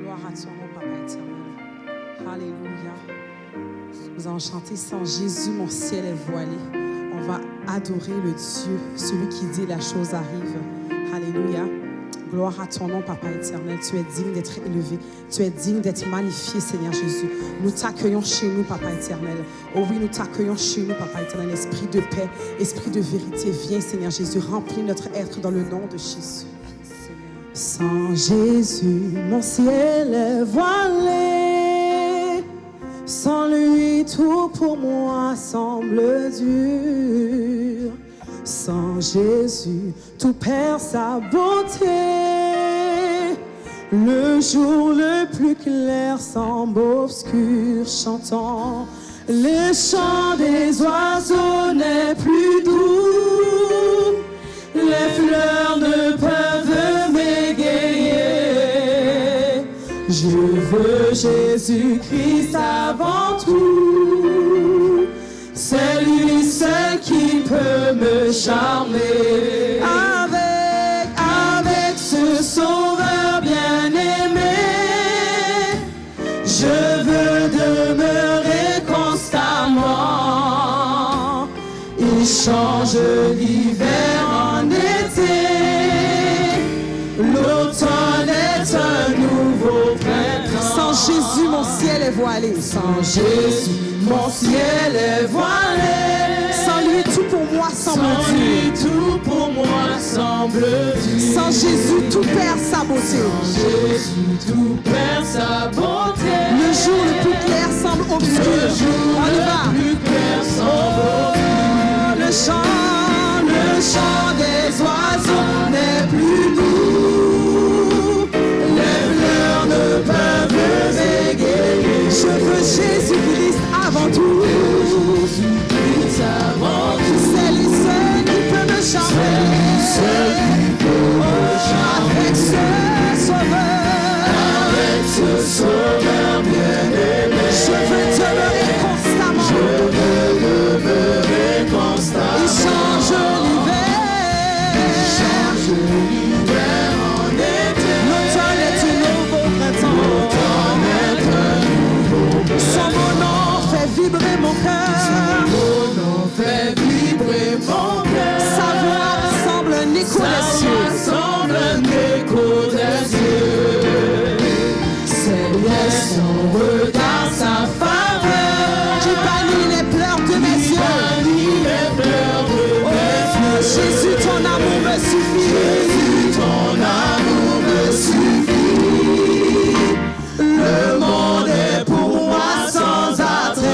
Gloire à ton nom, Papa éternel. Alléluia. Nous allons chanter sans Jésus, mon ciel est voilé. On va adorer le Dieu, celui qui dit la chose arrive. Alléluia. Gloire à ton nom, Papa éternel. Tu es digne d'être élevé. Tu es digne d'être magnifié, Seigneur Jésus. Nous t'accueillons chez nous, Papa éternel. Oh oui, nous t'accueillons chez nous, Papa éternel. Esprit de paix, esprit de vérité, viens, Seigneur Jésus. Remplis notre être dans le nom de Jésus. Sans Jésus, mon ciel est voilé. Sans lui, tout pour moi semble dur. Sans Jésus, tout perd sa beauté. Le jour le plus clair semble obscur, chantant. Le chant des oiseaux n'est plus doux. Les fleurs ne peuvent m'égayer. Je veux Jésus-Christ avant tout. C'est lui seul qui peut me charmer. Avec ce sauveur bien-aimé, je veux demeurer constamment. Il change l'hiver en été. L'automne est un nouveau printemps. Sans Jésus, mon ciel est voilé. Sans Jésus, mon ciel est voilé. Sans lui, tout pour moi semble dur. Sans lui, tout pour moi semble dur. Sans Jésus, tout perd sa beauté. Sans Jésus, tout perd sa beauté. Le jour le plus clair semble obscur. Le jour le plus clair semble obscur. Le chant des oiseaux n'est plus doux. Les fleurs ne peuvent m'égayer. Je veux Jésus-Christ avant tout. Jésus-Christ avant tout. C'est lui seul qui peut me charmer. Avec ce sauveur bien-aimé, je veux demeurer constamment. Il change l'hiver en été. L'automne est un nouveau printemps. Son beau nom fait vibrer mon cœur. Sa voix semble un écho des cieux. Ses liens, son regard, sa faveur qui bannit les pleurs de mes yeux. Jésus, ton amour me suffit. Jésus, ton amour me suffit. Le monde est pour moi sans attrait.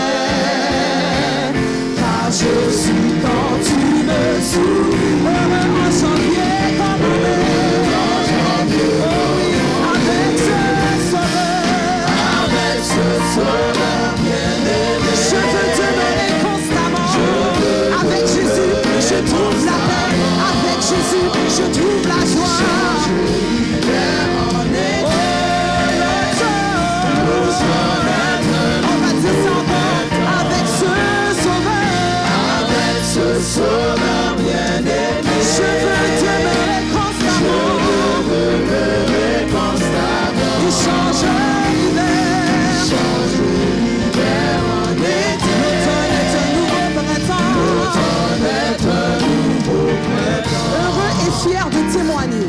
Car je suis quand tu me souris. Heureux en janvier comme en mai. Oh oui, avec ce sauveur bien-aimé. Je veux demeurer constamment. Avec Jésus, je trouve la paix. Avec Jésus, je trouve la joie. On va dire ça encore. Avec ce sauveur bien-aimé, je veux demeurer constamment. Il change l'hiver en été. L'automne est un nouveau printemps. Heureux et fier de témoigner.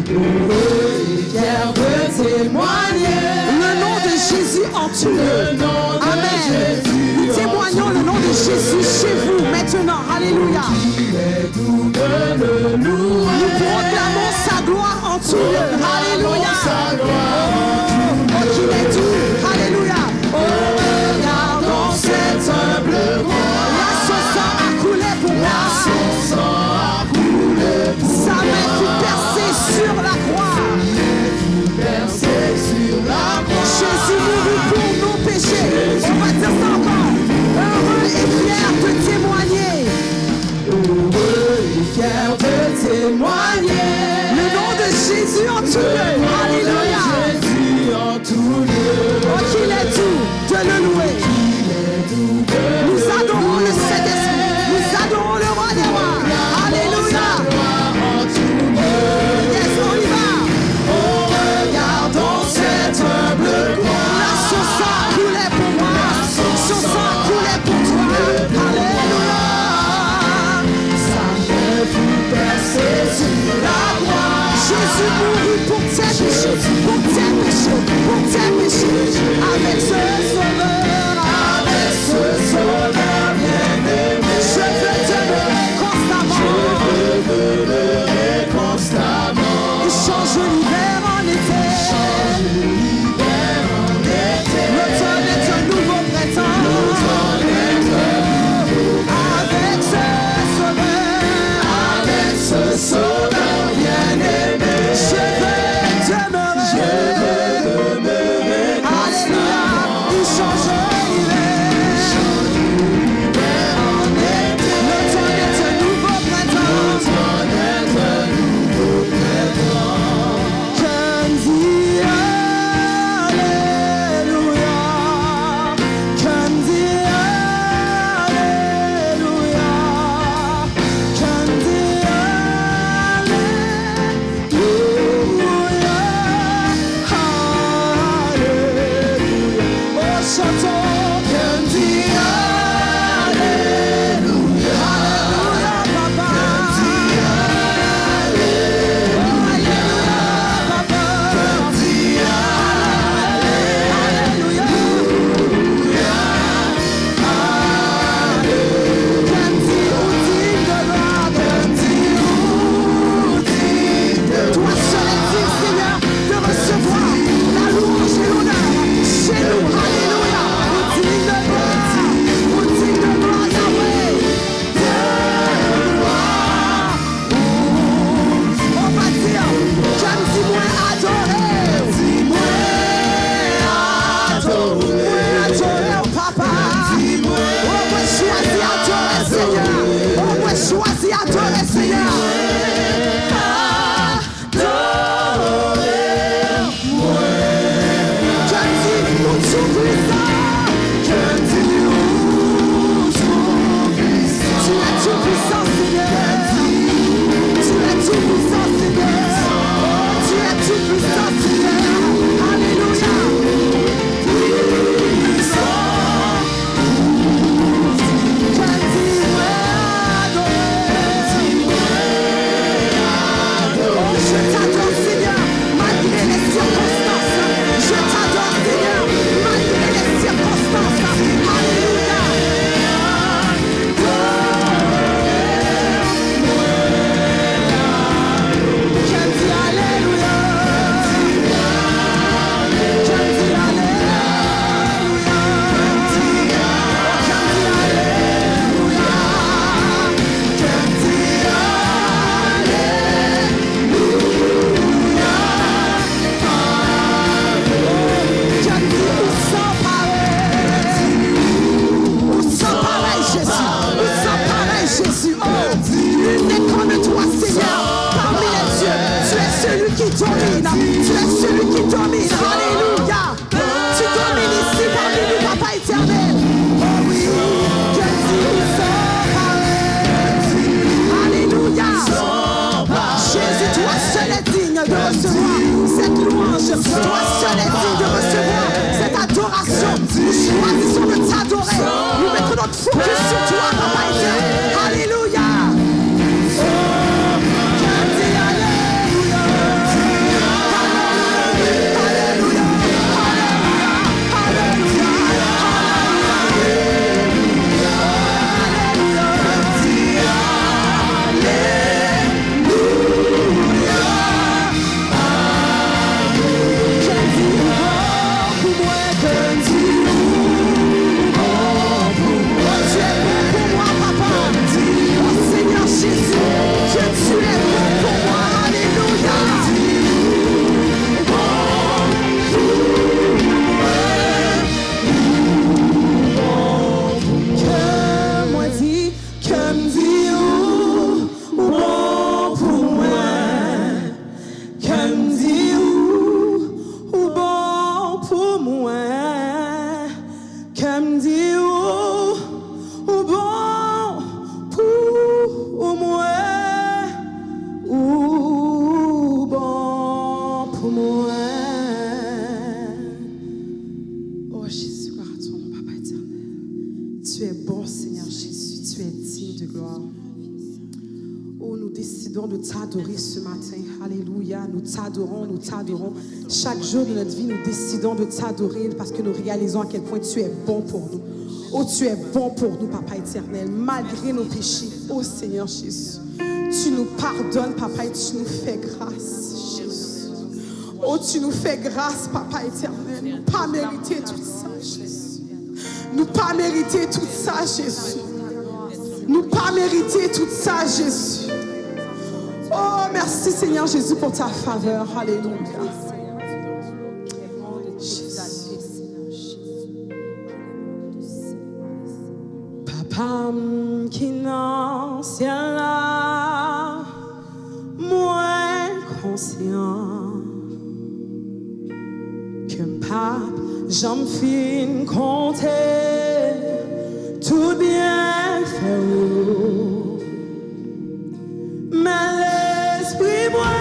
Le nom de Jésus en tout lieu. Amen. Nous témoignons le nom de Jésus chez vous maintenant. Alléluia. Nous proclamons sa gloire en tout lieu. Alléluia. Oh, qu'il est doux. Alléluia. Oh, regardons cet humble roi. Là, son sang a coulé pour moi. Sa main fut percée sur la croix. Jésus mourut pour nos péchés. On va dire ça encore. Heureux et fier de témoigner. Le nom de Jésus en tout lieu. Alléluia. Oh, qu'il est doux de le louer. Nous adorons le Saint-Esprit. Nous adorons le roi des rois. Alléluia. Yes, on y va. Oh, regardons cet humble avec ce sauveur, bien-aimé. Je veux demeurer constamment. Il change l'hiver en été. L'automne est un nouveau printemps. Avec ce sauveur bien-aimé, je veux demeurer. Alléluia, il change l'hiver en été. L'automne est un nouveau printemps. Je dis Alléluia. Je dis Alléluia. Je dis Alléluia. Alléluia. Oh, chantons. Je dis Alléluia. Alléluia, papa. Choisis adorer Seigneur. Je dis décidons de t'adorer ce matin. Alléluia, nous t'adorons, nous t'adorons. Chaque jour de notre vie, nous décidons de t'adorer parce que nous réalisons à quel point tu es bon pour nous. Oh, tu es bon pour nous, Papa éternel, malgré nos péchés. Oh Seigneur Jésus, tu nous pardonnes, Papa, et tu nous fais grâce, Jésus. Oh, tu nous fais grâce, Papa éternel. Nous pas mériter tout ça, Jésus. Nous pas mériter tout ça, Jésus. Nous pas mériter tout ça, Jésus. Oh, merci Seigneur Jésus pour ta faveur. Alléluia. Papa qui n'en ciel là, moins conscient que pape j'en fin compter tout bien fait. Mais l'esprit moi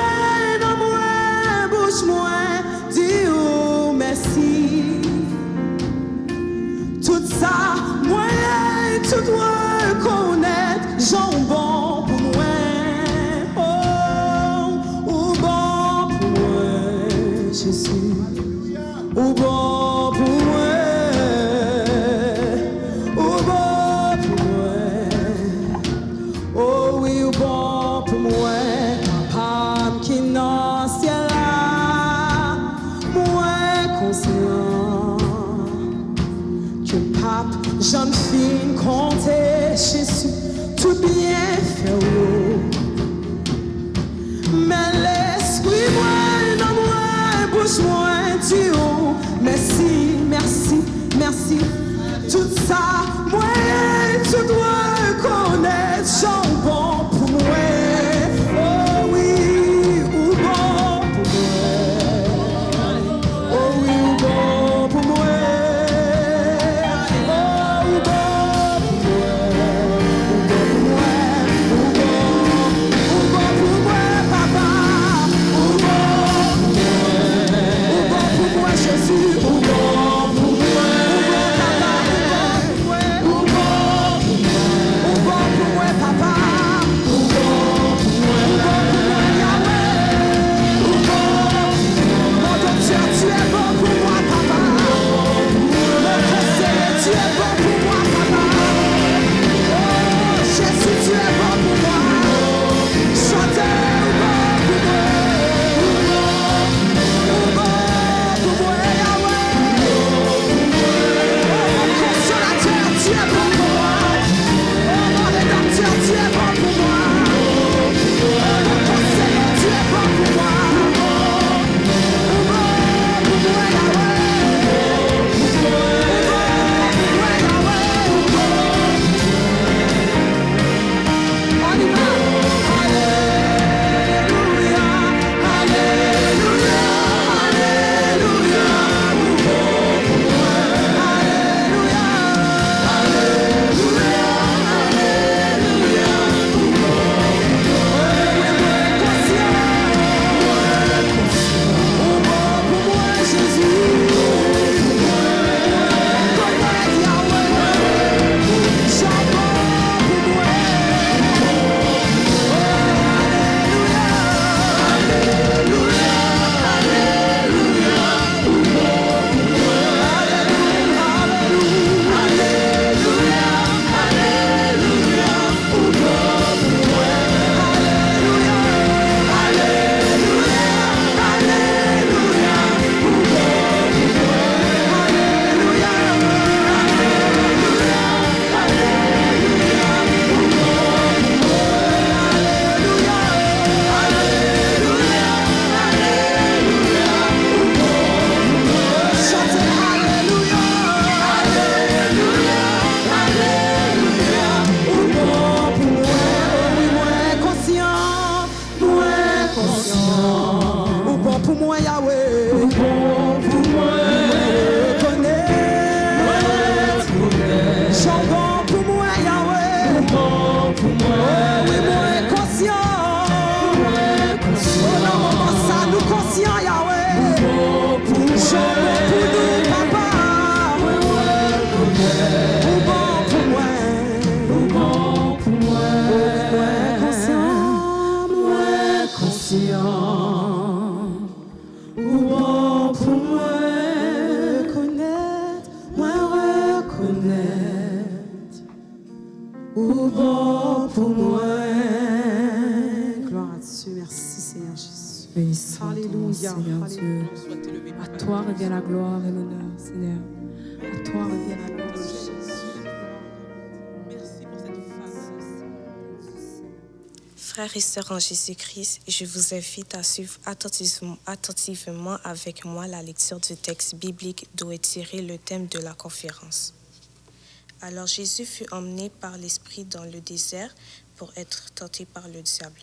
dans moi bouche moi dit oh merci. Tout ça moi tout reconnaître jambon pour moi. Oh, ou bon pour moi Jésus. Ou bon pour moi. Ou bon pour moi. Oh oui, ou bon pour moi. Papa qui n'en ciel là, moi conscient que pape j'en fin compter Jésus tout bien fait. Mais l'esprit moi dans moi bouche moi dit oh merci, merci, merci. Tout ça moi tu dois connaître jambon pour moi. Oh oui, ou bon pour moi. Oh oui, ou bon pour moi. Alléluia. Seigneur Dieu. À toi revient la gloire et l'honneur, Seigneur. À toi revient la gloire. Merci pour cette femme. Frères et sœurs en Jésus-Christ, je vous invite à suivre attentivement avec moi la lecture du texte biblique d'où est tiré le thème de la conférence. Alors Jésus fut emmené par l'Esprit dans le désert pour être tenté par le diable.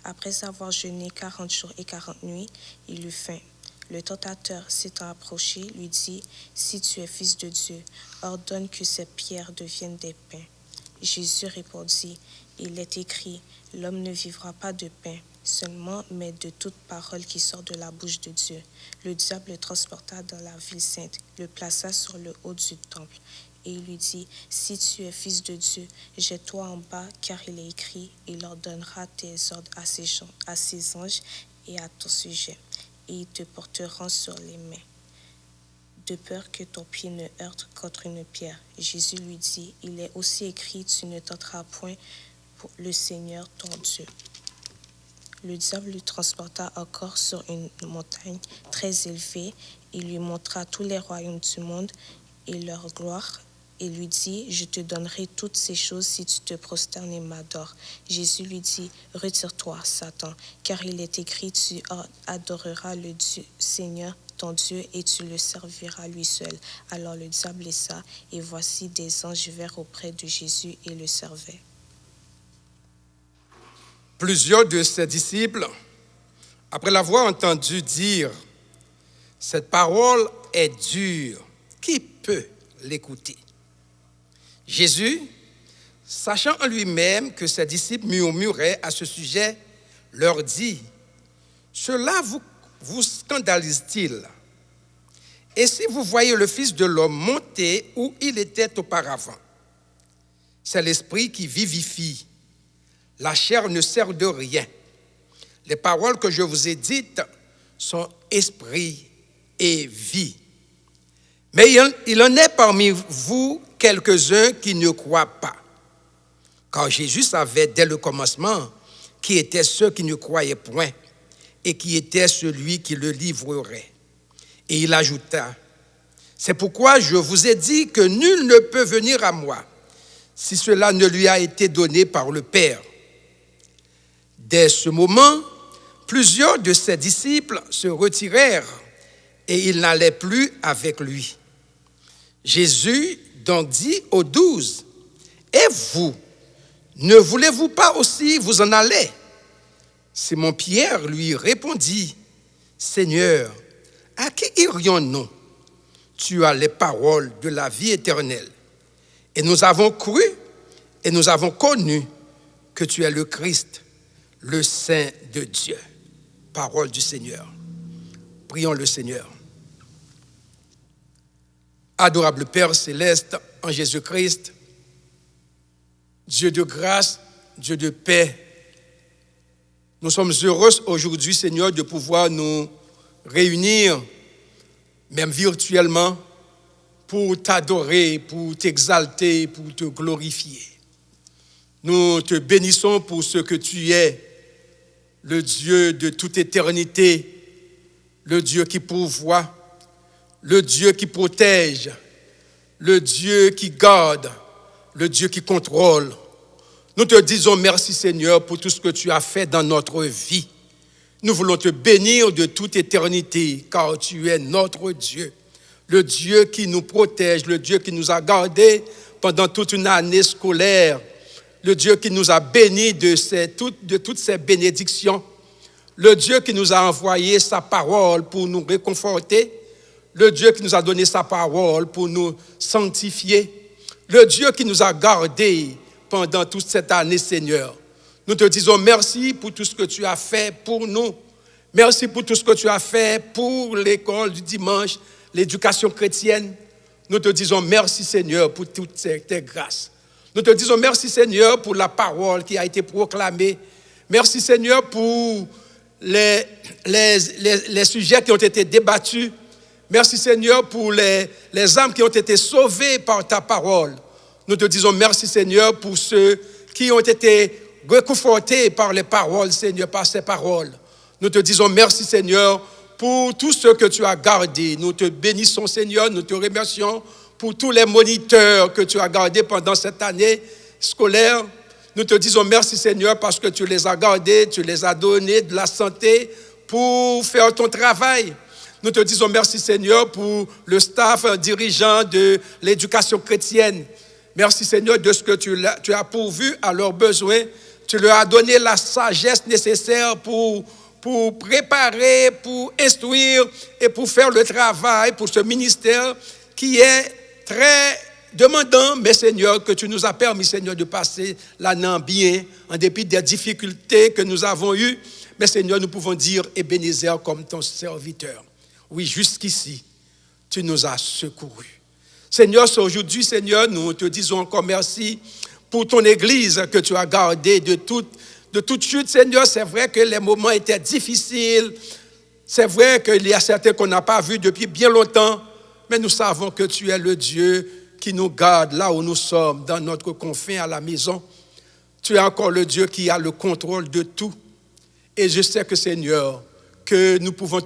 Après avoir jeûné 40 jours et 40 nuits, il eut faim. Le tentateur, s'étant approché, lui dit « Si tu es fils de Dieu, ordonne que ces pierres deviennent des pains. » Jésus répondit « Il est écrit, l'homme ne vivra pas de pain seulement, mais de toute parole qui sort de la bouche de Dieu. » Le diable le transporta dans la ville sainte, le plaça sur le haut du temple. Et il lui dit, « Si tu es fils de Dieu, jette-toi en bas, car il est écrit, il ordonnera tes ordres à ses anges et à ton sujet, et ils te porteront sur les mains, de peur que ton pied ne heurte contre une pierre. » Jésus lui dit, « Il est aussi écrit, tu ne tenteras point pour le Seigneur ton Dieu. » Le diable le transporta encore sur une montagne très élevée. Il lui montra tous les royaumes du monde et leur gloire, et lui dit, « Je te donnerai toutes ces choses si tu te prosternes et m'adores. » Jésus lui dit, « Retire-toi, Satan, car il est écrit, tu adoreras le Dieu, Seigneur ton Dieu, et tu le serviras lui seul. » Alors le diable laissa, et voici des anges vinrent auprès de Jésus et le servaient. Plusieurs de ses disciples, après l'avoir entendu dire « Cette parole est dure, qui peut l'écouter ?» Jésus, sachant en lui-même que ses disciples murmuraient à ce sujet, leur dit « Cela vous scandalise-t-il? Et si vous voyez le Fils de l'homme monter où il était auparavant? C'est l'Esprit qui vivifie. La chair ne sert de rien. Les paroles que je vous ai dites sont esprit et vie. Mais il en est parmi vous quelques-uns qui ne croient pas. Car Jésus savait dès le commencement qui étaient ceux qui ne croyaient point et qui était celui qui le livrerait. Et il ajouta, « C'est pourquoi je vous ai dit que nul ne peut venir à moi si cela ne lui a été donné par le Père. » Dès ce moment, plusieurs de ses disciples se retirèrent et ils n'allaient plus avec lui. Jésus donc dit aux 12, « Et vous, ne voulez-vous pas aussi vous en aller? » Simon-Pierre lui répondit, « Seigneur, à qui irions-nous? Tu as les paroles de la vie éternelle. Et nous avons cru et nous avons connu que tu es le Christ, le Saint de Dieu. » Parole du Seigneur. Prions le Seigneur. Adorable Père céleste, en Jésus-Christ, Dieu de grâce, Dieu de paix, nous sommes heureux aujourd'hui, Seigneur, de pouvoir nous réunir, même virtuellement, pour t'adorer, pour t'exalter, pour te glorifier. Nous te bénissons pour ce que tu es, le Dieu de toute éternité, le Dieu qui pourvoit, le Dieu qui protège, le Dieu qui garde, le Dieu qui contrôle. Nous te disons merci Seigneur pour tout ce que tu as fait dans notre vie. Nous voulons te bénir de toute éternité car tu es notre Dieu. Le Dieu qui nous protège, le Dieu qui nous a gardés pendant toute une année scolaire, le Dieu qui nous a bénis de toutes ces bénédictions, le Dieu qui nous a envoyé sa parole pour nous réconforter, le Dieu qui nous a donné sa parole pour nous sanctifier, le Dieu qui nous a gardés pendant toute cette année, Seigneur. Nous te disons merci pour tout ce que tu as fait pour nous. Merci pour tout ce que tu as fait pour l'école du dimanche, l'éducation chrétienne. Nous te disons merci, Seigneur, pour toutes tes grâces. Nous te disons merci, Seigneur, pour la parole qui a été proclamée. Merci, Seigneur, pour les sujets qui ont été débattus. Merci, Seigneur, pour les âmes qui ont été sauvées par ta parole. Nous te disons merci, Seigneur, pour ceux qui ont été réconfortés par les paroles, Seigneur, par ces paroles. Nous te disons merci, Seigneur, pour tout ce que tu as gardé. Nous te bénissons, Seigneur, nous te remercions pour tous les moniteurs que tu as gardés pendant cette année scolaire. Nous te disons merci, Seigneur, parce que tu les as gardés, tu les as donnés de la santé pour faire ton travail. Nous te disons merci, Seigneur, pour le staff dirigeant de l'éducation chrétienne. Merci, Seigneur, de ce que tu as pourvu à leurs besoins. Tu leur as donné la sagesse nécessaire pour préparer, pour instruire et pour faire le travail pour ce ministère qui est très demandant, mais Seigneur, que tu nous as permis, Seigneur, de passer l'année bien, en dépit des difficultés que nous avons eues. Mais Seigneur, nous pouvons dire Ebenezer comme ton serviteur. Oui, jusqu'ici, tu nous as secourus. Seigneur, aujourd'hui, Seigneur, nous te disons encore merci pour ton Église que tu as gardée de toute chute, Seigneur. C'est vrai que les moments étaient difficiles. C'est vrai qu'il y a certains qu'on n'a pas vus depuis bien longtemps. Mais nous savons que tu es le Dieu qui nous garde là où nous sommes, dans notre confin à la maison. Tu es encore le Dieu qui a le contrôle de tout. Et je sais que, Seigneur, que nous pouvons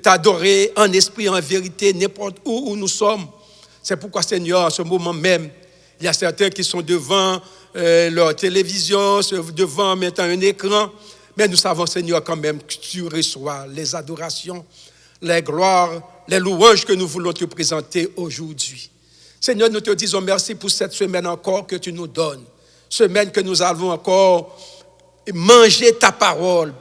t'adorer en esprit, en vérité, n'importe où nous sommes. C'est pourquoi, Seigneur, en ce moment même, il y a certains qui sont devant leur télévision, devant maintenant un écran. Mais nous savons, Seigneur, quand même que tu reçois les adorations, les gloires, les louanges que nous voulons te présenter aujourd'hui. Seigneur, nous te disons merci pour cette semaine encore que tu nous donnes. Semaine que nous allons encore manger ta parole,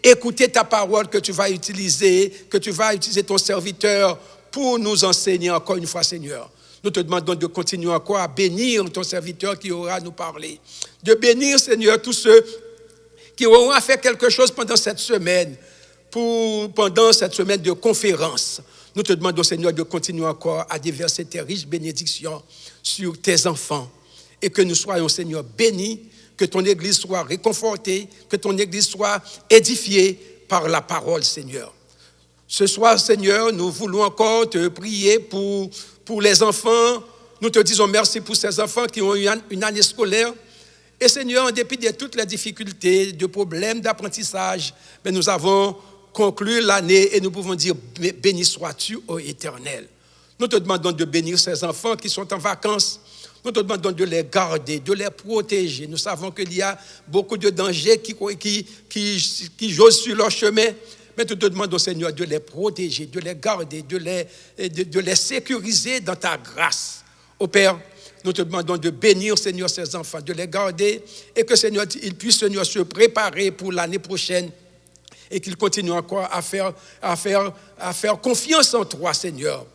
écouter ta parole que tu vas utiliser ton serviteur pour nous enseigner encore une fois, Seigneur. Nous te demandons de continuer encore à bénir ton serviteur qui aura à nous parler. De bénir, Seigneur, tous ceux qui auront à faire quelque chose pendant cette semaine de conférence. Nous te demandons, Seigneur, de continuer encore à déverser tes riches bénédictions sur tes enfants. Et que nous soyons, Seigneur, bénis, que ton Église soit réconfortée, que ton Église soit édifiée par la parole, Seigneur. Ce soir, Seigneur, nous voulons encore te prier pour les enfants. Nous te disons merci pour ces enfants qui ont eu une année scolaire. Et Seigneur, en dépit de toutes les difficultés, de problèmes d'apprentissage, mais nous avons conclu l'année et nous pouvons dire béni sois-tu, ô Éternel. Nous te demandons de bénir ces enfants qui sont en vacances. Nous te demandons de les garder, de les protéger. Nous savons qu'il y a beaucoup de dangers qui josent sur leur chemin. Mais nous te demandons, Seigneur, de les protéger, de les garder, de les sécuriser dans ta grâce. Ô Père, nous te demandons de bénir, Seigneur, ces enfants, de les garder et que, Seigneur, ils puissent, Seigneur, se préparer pour l'année prochaine et qu'ils continuent encore à faire confiance en toi, Seigneur.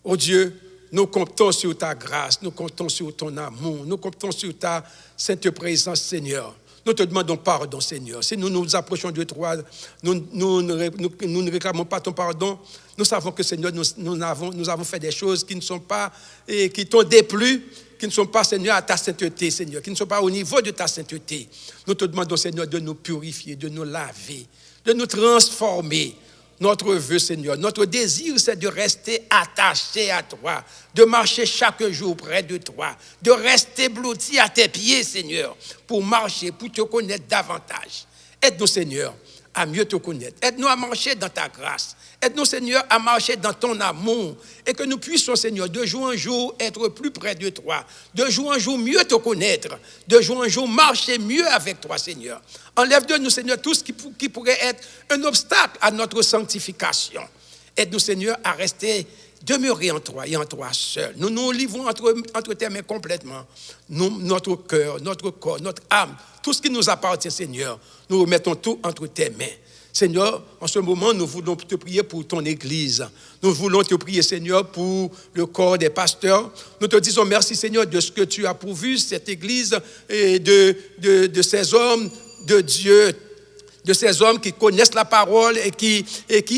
Ô Dieu, nous comptons sur ta grâce, nous comptons sur ton amour, nous comptons sur ta sainte présence, Seigneur. Nous te demandons pardon, Seigneur. Si nous nous approchons de toi, nous ne réclamons pas ton pardon. Nous savons que, Seigneur, nous avons fait des choses qui ne sont pas, et qui t'ont déplu, qui ne sont pas, Seigneur, à ta sainteté, Seigneur, qui ne sont pas au niveau de ta sainteté. Nous te demandons, Seigneur, de nous purifier, de nous laver, de nous transformer. Notre vœu, Seigneur, notre désir, c'est de rester attaché à toi, de marcher chaque jour près de toi, de rester blotti à tes pieds, Seigneur, pour marcher, pour te connaître davantage. Aide-nous, Seigneur, à mieux te connaître. Aide-nous à marcher dans ta grâce. Aide-nous, Seigneur, à marcher dans ton amour et que nous puissions, Seigneur, de jour en jour être plus près de toi, de jour en jour mieux te connaître, de jour en jour marcher mieux avec toi, Seigneur. Enlève de nous, Seigneur, tout ce qui pourrait être un obstacle à notre sanctification. Aide-nous, Seigneur, à rester demeurer en toi et en toi seul. Nous nous livrons entre tes mains complètement. Notre cœur, notre corps, notre âme, tout ce qui nous appartient, Seigneur, nous remettons tout entre tes mains. Seigneur, en ce moment, nous voulons te prier pour ton Église. Nous voulons te prier, Seigneur, pour le corps des pasteurs. Nous te disons merci, Seigneur, de ce que tu as pourvu, cette Église, et de ces hommes de Dieu, de ces hommes qui connaissent la parole et qui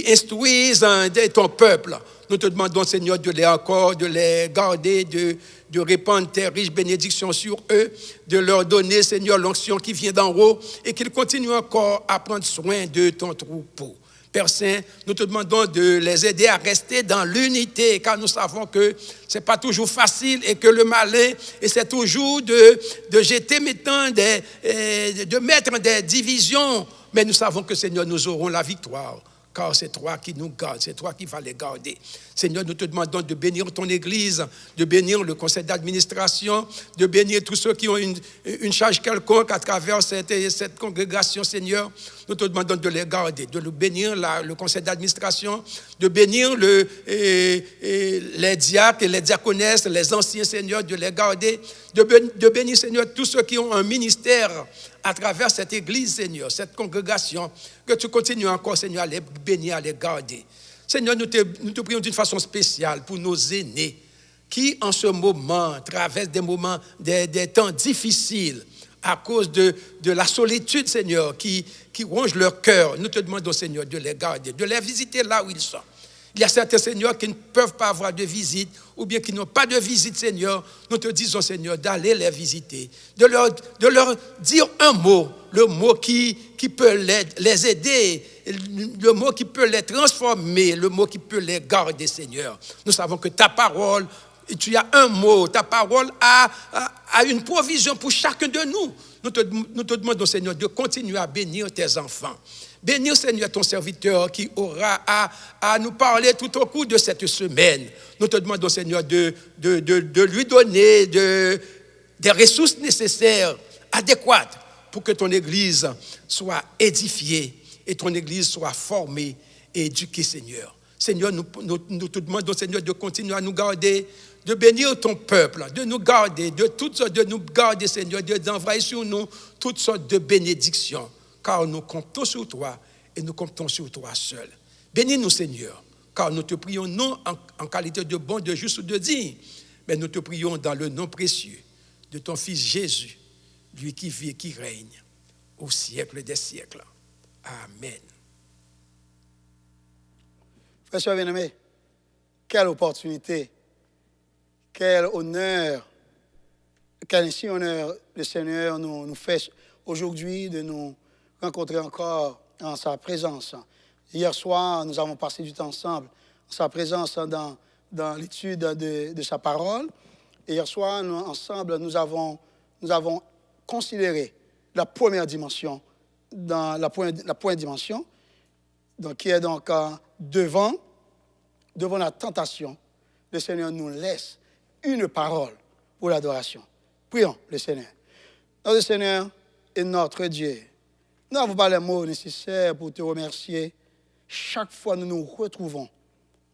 instruisent ton peuple. Nous te demandons, Seigneur, de les garder, de répandre tes riches bénédictions sur eux, de leur donner, Seigneur, l'onction qui vient d'en haut et qu'ils continuent encore à prendre soin de ton troupeau. Père Saint, nous te demandons de les aider à rester dans l'unité, car nous savons que ce n'est pas toujours facile et que le malin essaie toujours de jeter maintenant de mettre des divisions. Mais nous savons que, Seigneur, nous aurons la victoire. Car c'est toi qui nous gardes, c'est toi qui vas les garder. Seigneur, nous te demandons de bénir ton Église, de bénir le conseil d'administration, de bénir tous ceux qui ont une charge quelconque à travers cette congrégation, Seigneur. Nous te demandons de les garder, de bénir le conseil d'administration, de bénir les diacres et les diaconesses, les anciens, Seigneur, de les garder, de bénir, Seigneur, tous ceux qui ont un ministère à travers cette église, Seigneur, cette congrégation, que tu continues encore, Seigneur, à les bénir, à les garder. Seigneur, nous te prions d'une façon spéciale pour nos aînés qui, en ce moment, traversent des temps difficiles à cause de la solitude, Seigneur, qui ronge leur cœur. Nous te demandons, Seigneur, de les garder, de les visiter là où ils sont. Il y a certains, Seigneur, qui ne peuvent pas avoir de visite ou bien qui n'ont pas de visite, Seigneur. Nous te disons, Seigneur, d'aller les visiter, de leur dire un mot, le mot qui peut les aider, le mot qui peut les transformer, le mot qui peut les garder, Seigneur. Nous savons que ta parole, tu as un mot, ta parole a une provision pour chacun de nous. Nous te demandons, Seigneur, de continuer à bénir tes enfants. Bénir, Seigneur, ton serviteur qui aura à nous parler tout au cours de cette semaine. Nous te demandons, Seigneur, de lui donner des ressources nécessaires, adéquates, pour que ton Église soit édifiée et ton Église soit formée et éduquée, Seigneur. Seigneur, nous te demandons, Seigneur, de continuer à nous garder, de bénir ton peuple, de nous garder, de nous garder, Seigneur, d'envoyer sur nous toutes sortes de bénédictions. Car nous comptons sur toi et nous comptons sur toi seul. Bénis-nous, Seigneur, car nous te prions non en qualité de bon, de juste ou de digne, mais nous te prions dans le nom précieux de ton Fils Jésus, lui qui vit et qui règne au siècle des siècles. Amen. Frères et bien-aimés, quelle opportunité, quel honneur, quel ainsi honneur le Seigneur nous fait aujourd'hui de nous rencontrer encore en sa présence. Hier soir, nous avons passé du temps ensemble, en sa présence dans l'étude de sa parole. Et hier soir, ensemble, nous avons considéré la première dimension, la première dimension, donc, qui est donc devant la tentation. Le Seigneur nous laisse une parole pour l'adoration. Prions le Seigneur. Notre Seigneur est notre Dieu. Nous n'avons pas les mots nécessaires pour te remercier. Chaque fois, nous nous retrouvons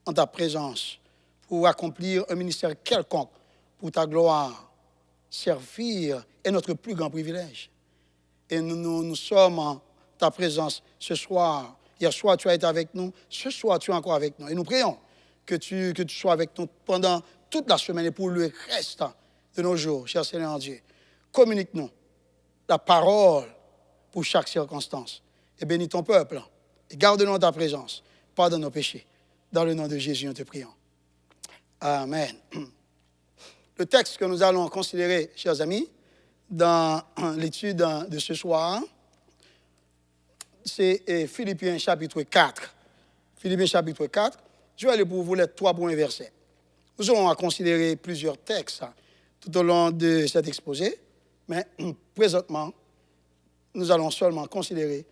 en ta présence pour accomplir un ministère quelconque pour ta gloire. Servir est notre plus grand privilège. Et nous sommes en ta présence ce soir. Hier soir, tu as été avec nous. Ce soir, tu es encore avec nous. Et nous prions que tu sois avec nous pendant toute la semaine et pour le reste de nos jours, cher Seigneur Dieu. Communique-nous la parole pour chaque circonstance. Et bénis ton peuple. Et garde-nous en ta présence. Pardonne nos péchés. Dans le nom de Jésus, nous te prions. Amen. Le texte que nous allons considérer, chers amis, dans l'étude de ce soir, c'est Philippiens chapitre 4. Philippiens chapitre 4. Je vais aller pour vous les 3 premiers versets. Nous aurons à considérer plusieurs textes tout au long de cet exposé, mais présentement, nous allons seulement considérer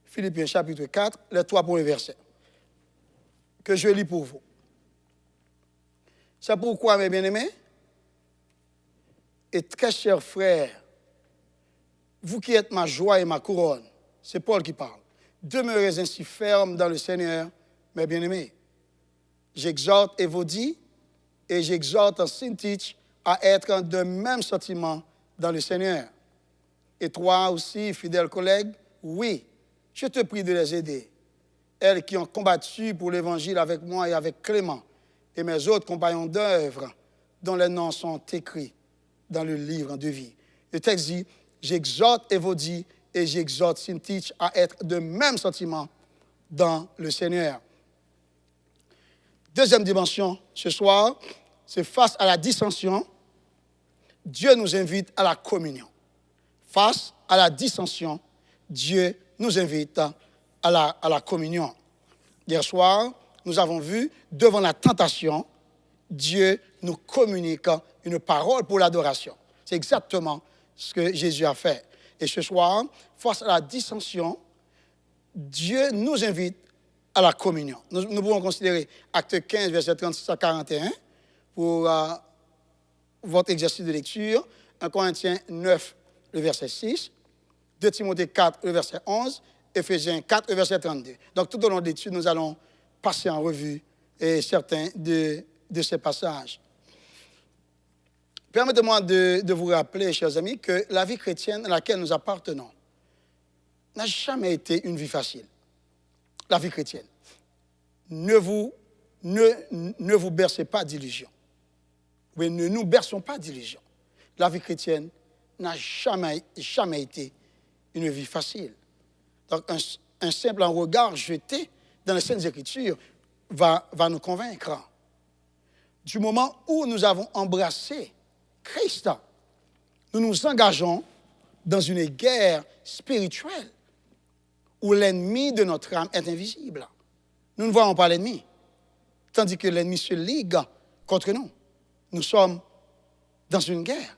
Philippiens chapitre 4, les 3 premiers versets, que je lis pour vous. C'est pourquoi, mes bien-aimés, et très chers frères, vous qui êtes ma joie et ma couronne, c'est Paul qui parle, demeurez ainsi fermes dans le Seigneur, mes bien-aimés. J'exhorte Évodie et j'exhorte Syntyche à être de même sentiment dans le Seigneur. Et toi aussi, fidèle collègue, oui, je te prie de les aider. Elles qui ont combattu pour l'Évangile avec moi et avec Clément et mes autres compagnons d'œuvre, dont les noms sont écrits dans le livre de vie. Le texte dit, j'exhorte Évodie et j'exhorte Syntyche à être de même sentiment dans le Seigneur. Deuxième dimension, ce soir, c'est face à la dissension, Dieu nous invite à la communion. Face à la dissension, Dieu nous invite à la communion. Hier soir, nous avons vu, devant la tentation, Dieu nous communique une parole pour l'adoration. C'est exactement ce que Jésus a fait. Et ce soir, face à la dissension, Dieu nous invite à la communion. Nous pouvons considérer Acte 15, verset 36 à 41 pour votre exercice de lecture, 1 Corinthiens 9, le verset 6, 2 Timothée 4, le verset 11, Éphésiens 4, le verset 32. Donc tout au long de l'étude, nous allons passer en revue certains de ces passages. Permettez-moi de vous rappeler, chers amis, que la vie chrétienne à laquelle nous appartenons n'a jamais été une vie facile. La vie chrétienne. Ne vous bercez pas d'illusions. Oui, ne nous berçons pas d'illusions. La vie chrétienne n'a jamais été une vie facile. Donc, un simple regard jeté dans les Saintes Écritures va nous convaincre. Du moment où nous avons embrassé Christ, nous nous engageons dans une guerre spirituelle où l'ennemi de notre âme est invisible. Nous ne voyons pas l'ennemi, tandis que l'ennemi se ligue contre nous. Nous sommes dans une guerre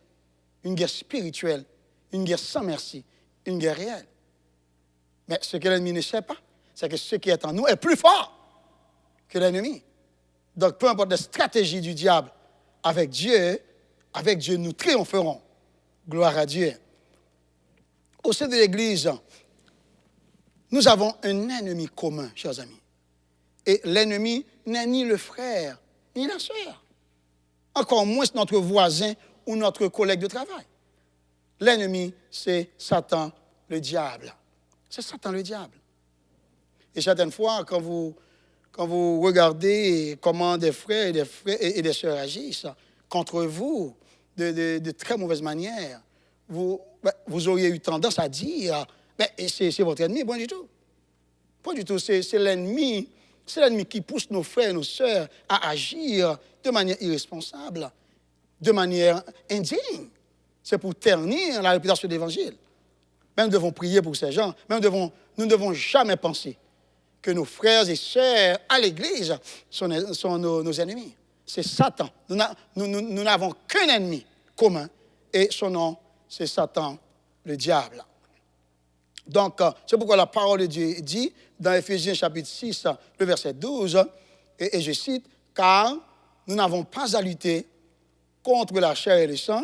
spirituelle, une guerre sans merci, une guerre réelle. Mais ce que l'ennemi ne sait pas, c'est que ce qui est en nous est plus fort que l'ennemi. Donc, peu importe les stratégies du diable, avec Dieu, nous triompherons. Gloire à Dieu. Au sein de l'Église, nous avons un ennemi commun, chers amis. Et l'ennemi n'est ni le frère, ni la sœur. Encore moins notre voisin ou notre collègue de travail. L'ennemi, c'est Satan, le diable. C'est Satan, le diable. Et certaines fois, quand vous regardez comment des frères et des sœurs agissent contre vous de très mauvaise manière, vous auriez eu tendance à dire c'est votre ennemi. Pas du tout. Pas du tout. C'est l'ennemi qui pousse nos frères et nos sœurs à agir de manière irresponsable, de manière indigne. C'est pour ternir la réputation de l'Évangile. Mais nous devons prier pour ces gens. Mais nous ne devons jamais penser que nos frères et sœurs à l'Église sont nos ennemis. C'est Satan. Nous n'avons qu'un ennemi commun. Et son nom, c'est Satan, le diable. Donc, c'est pourquoi la parole de Dieu dit, dans Éphésiens chapitre 6, le verset 12, et je cite, « Car nous n'avons pas à lutter contre la chair et le sang,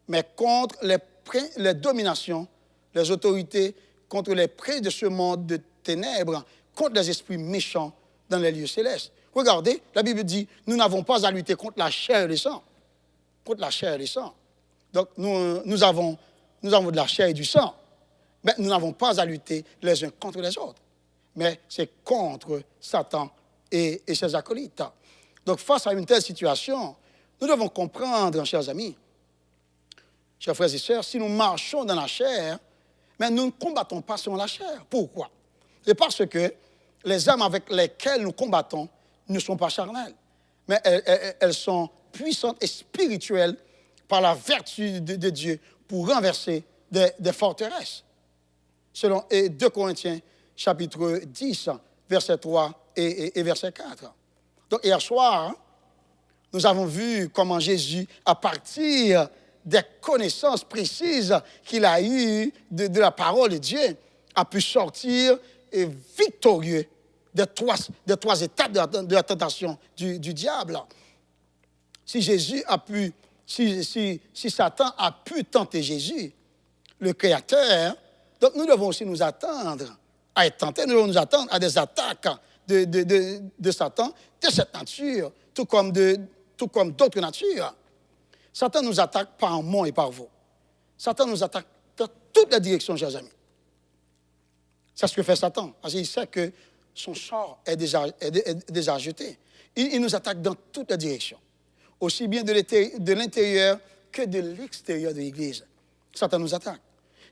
mais contre les dominations, les autorités, contre les princes de ce monde de ténèbres, contre les esprits méchants dans les lieux célestes. » Regardez, la Bible dit, nous n'avons pas à lutter contre la chair et le sang. Contre la chair et le sang. Donc, nous avons de la chair et du sang. Mais nous n'avons pas à lutter les uns contre les autres. Mais c'est contre Satan et ses acolytes. Donc, face à une telle situation, nous devons comprendre, chers amis, chers frères et sœurs, si nous marchons dans la chair, mais nous ne combattons pas selon la chair. Pourquoi? C'est parce que les armes avec lesquelles nous combattons ne sont pas charnelles, mais elles sont puissantes et spirituelles par la vertu de Dieu pour renverser des forteresses. Selon 2 Corinthiens, chapitre 10, verset 3 et verset 4. Donc, hier soir, nous avons vu comment Jésus, à partir des connaissances précises qu'il a eues de la parole de Dieu, a pu sortir victorieux des trois étapes de la tentation du diable. Si Satan a pu tenter Jésus, le Créateur, donc nous devons aussi nous attendre à être tentés, nous devons nous attendre à des attaques de Satan de cette nature, tout comme d'autres natures. Satan nous attaque par moi et par vous. Satan nous attaque dans toutes les directions, chers amis. C'est ce que fait Satan, parce qu'il sait que son sort est déjà jeté. Il nous attaque dans toutes les directions, aussi bien de l'intérieur que de l'extérieur de l'Église. Satan nous attaque.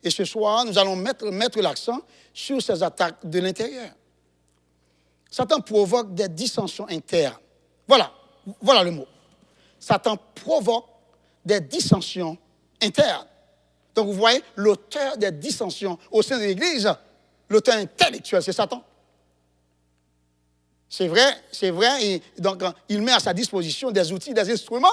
Et ce soir, nous allons mettre l'accent sur ces attaques de l'intérieur. Satan provoque des dissensions internes. Voilà le mot. Satan provoque des dissensions internes. Donc vous voyez, l'auteur des dissensions au sein de l'Église, l'auteur intellectuel, c'est Satan. C'est vrai, et donc il met à sa disposition des outils, des instruments.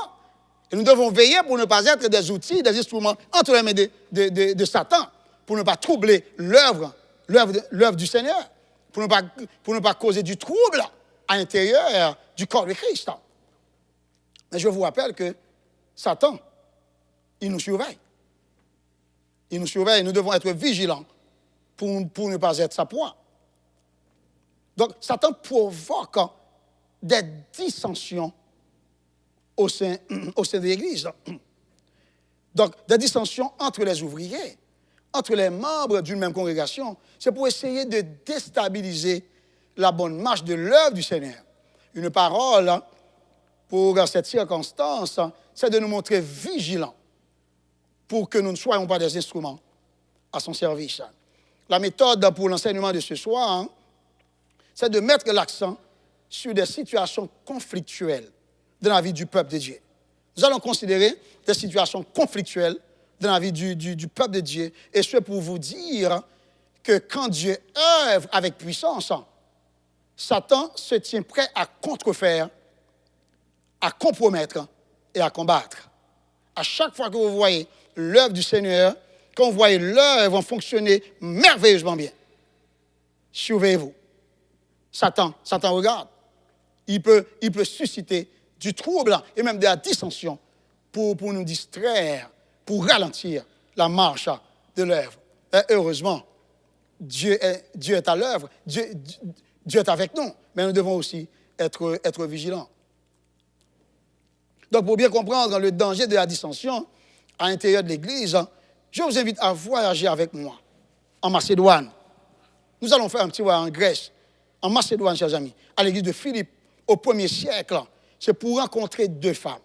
Et nous devons veiller pour ne pas être des outils, des instruments entre les mains de Satan, pour ne pas troubler l'œuvre du Seigneur, pour ne pas causer du trouble à l'intérieur du corps de Christ. Mais je vous rappelle que Satan, il nous surveille. Il nous surveille, nous devons être vigilants pour ne pas être sa proie. Donc, Satan provoque des dissensions au sein de l'Église. Donc, des dissensions entre les ouvriers, entre les membres d'une même congrégation. C'est pour essayer de déstabiliser la bonne marche de l'œuvre du Seigneur. Une parole pour cette circonstance, c'est de nous montrer vigilants pour que nous ne soyons pas des instruments à son service. La méthode pour l'enseignement de ce soir, c'est de mettre l'accent sur des situations conflictuelles dans la vie du peuple de Dieu. Nous allons considérer des situations conflictuelles dans la vie du peuple de Dieu. Et ce pour vous dire que quand Dieu œuvre avec puissance, Satan se tient prêt à contrefaire, à compromettre et à combattre. À chaque fois que vous voyez l'œuvre du Seigneur, quand vous voyez l'œuvre fonctionner merveilleusement bien, surveillez-vous. Satan regarde. Il peut susciter du trouble et même de la dissension pour nous distraire, pour ralentir la marche de l'œuvre. Et heureusement, Dieu est à l'œuvre, Dieu est avec nous, mais nous devons aussi être vigilants. Donc, pour bien comprendre le danger de la dissension à l'intérieur de l'Église, je vous invite à voyager avec moi en Macédoine. Nous allons faire un petit voyage en Grèce, en Macédoine, chers amis, à l'église de Philippe, au 1er siècle. C'est pour rencontrer deux femmes,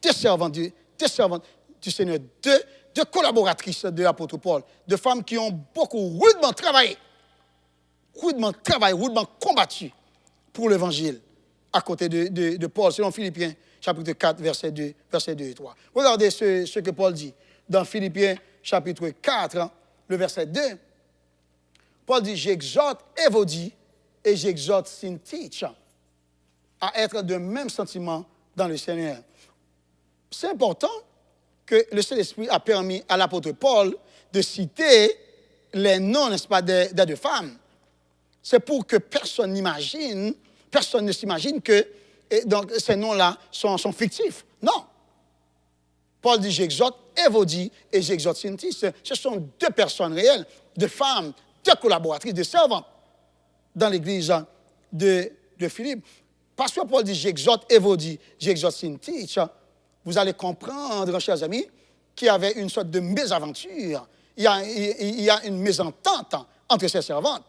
deux servantes du Seigneur, deux collaboratrices de l'apôtre Paul, deux femmes qui ont beaucoup rudement travaillé, rudement combattu pour l'évangile à côté de Paul, selon Philippiens, chapitre 4, versets 2 et 3. Regardez ce que Paul dit dans Philippiens, chapitre 4, le verset 2. Paul dit, j'exhorte Évodie et j'exhorte Syntyche à être de même sentiment dans le Seigneur. C'est important que le Saint-Esprit a permis à l'apôtre Paul de citer les noms, n'est-ce pas, des deux femmes. C'est pour que personne ne s'imagine que donc, ces noms-là sont fictifs. Non. Paul dit, j'exhorte Évodie et j'exhorte Syntyche. Ce sont deux personnes réelles, deux femmes, deux collaboratrices, deux servantes dans l'église de Philippe. Parce que Paul dit, j'exhorte Évodie, j'exhorte Syntyche, vous allez comprendre, chers amis, qu'il y avait une sorte de mésaventure. Il y a une mésentente entre ces servantes.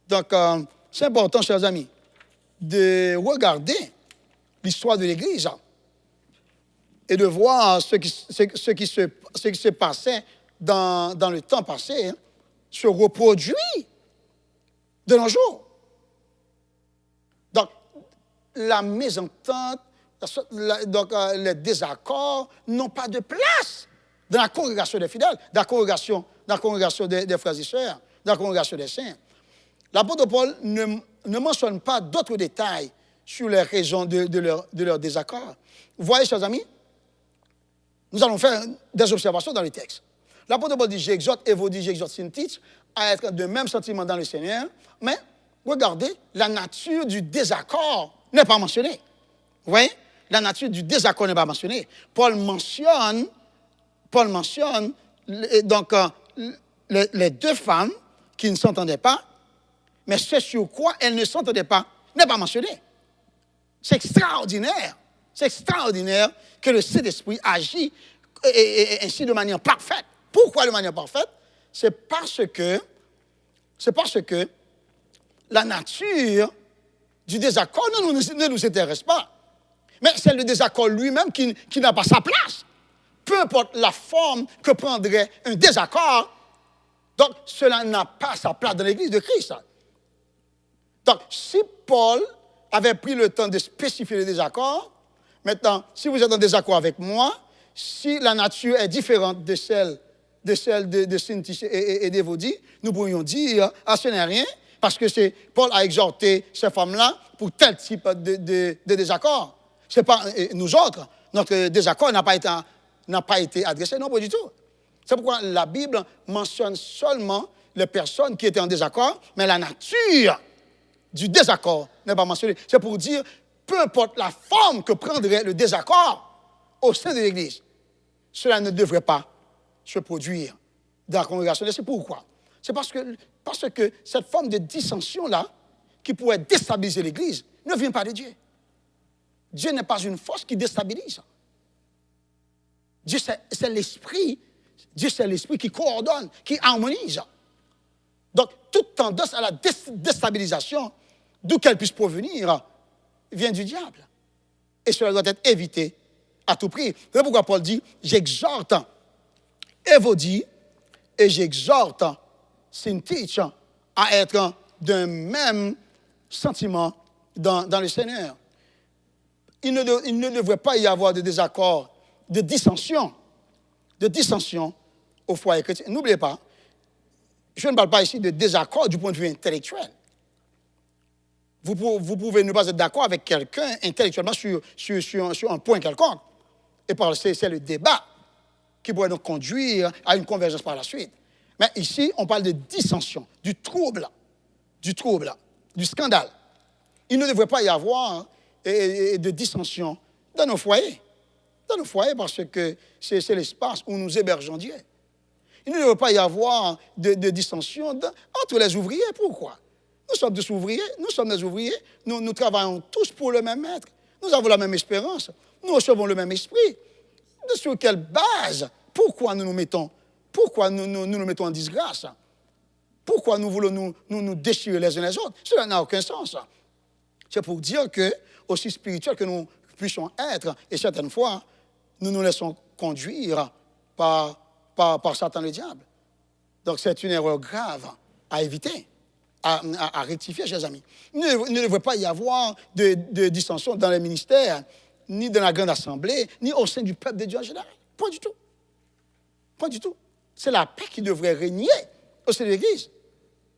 Donc, c'est important, chers amis, de regarder l'histoire de l'Église et de voir ce qui se passait dans le temps passé se reproduit de nos jours. Donc, la mésentente, les désaccords n'ont pas de place dans la congrégation des fidèles, dans la congrégation des frères et sœurs, dans la congrégation des saints. L'apôtre Paul ne mentionne pas d'autres détails sur les raisons de leur désaccord. Vous voyez, chers amis, nous allons faire des observations dans le texte. L'apôtre Paul dit, j'exhorte Évodie, j'exhorte Syntyche à être de même sentiment dans le Seigneur, mais regardez, la nature du désaccord n'est pas mentionnée. Vous voyez, la nature du désaccord n'est pas mentionnée. Paul mentionne donc les deux femmes qui ne s'entendaient pas, mais ce sur quoi elles ne s'entendaient pas n'est pas mentionné. C'est extraordinaire. C'est extraordinaire que le Saint-Esprit agit ainsi de manière parfaite. Pourquoi de manière parfaite? C'est parce que la nature du désaccord ne nous intéresse pas. Mais c'est le désaccord lui-même qui n'a pas sa place. Peu importe la forme que prendrait un désaccord, donc cela n'a pas sa place dans l'Église de Christ. Donc, si Paul avait pris le temps de spécifier le désaccord, maintenant, si vous êtes en désaccord avec moi, si la nature est différente de celle de Syntyche et d'Évodie, nous pourrions dire, ah, ce n'est rien, parce que Paul a exhorté ces femmes-là pour tel type de désaccord. Ce n'est pas nous autres. Notre désaccord n'a pas été adressé, non, pas du tout. C'est pourquoi la Bible mentionne seulement les personnes qui étaient en désaccord, mais la nature du désaccord n'est pas mentionnée. C'est pour dire, peu importe la forme que prendrait le désaccord au sein de l'Église, cela ne devrait pas se produire dans la congrégation. Et c'est pourquoi? C'est parce que cette forme de dissension-là, qui pourrait déstabiliser l'Église, ne vient pas de Dieu. Dieu n'est pas une force qui déstabilise. Dieu, c'est l'Esprit. Dieu, c'est l'Esprit qui coordonne, qui harmonise. Donc, toute tendance à la déstabilisation, d'où qu'elle puisse provenir, vient du diable. Et cela doit être évité à tout prix. C'est pourquoi Paul dit, j'exhorte Évodie et j'exhorte Syntyche à être d'un même sentiment dans le Seigneur. Il ne devrait pas y avoir de désaccord, de dissension au foyer chrétien. N'oubliez pas, je ne parle pas ici de désaccord du point de vue intellectuel. Vous pouvez ne pas être d'accord avec quelqu'un intellectuellement sur un point quelconque. Et c'est le débat qui pourrait nous conduire à une convergence par la suite. Mais ici, on parle de dissension, du trouble, du scandale. Il ne devrait pas y avoir de dissension dans nos foyers. Dans nos foyers, parce que c'est l'espace où nous hébergeons Dieu. Il ne devrait pas y avoir de dissension entre les ouvriers. Pourquoi? Nous sommes des ouvriers, nous travaillons tous pour le même maître. Nous avons la même espérance, nous recevons le même esprit. Sur quelle base? Pourquoi nous nous mettons en disgrâce? Pourquoi nous voulons nous déchirer les uns les autres? Cela n'a aucun sens. C'est pour dire que, aussi spirituel que nous puissions être, et certaines fois, nous nous laissons conduire par Satan le diable. Donc c'est une erreur grave à éviter, à rectifier, chers amis. Il ne devrait pas y avoir de dissension dans les ministères, ni dans la grande assemblée, ni au sein du peuple de Dieu en général. Pas du tout. Pas du tout. C'est la paix qui devrait régner au sein de l'Église.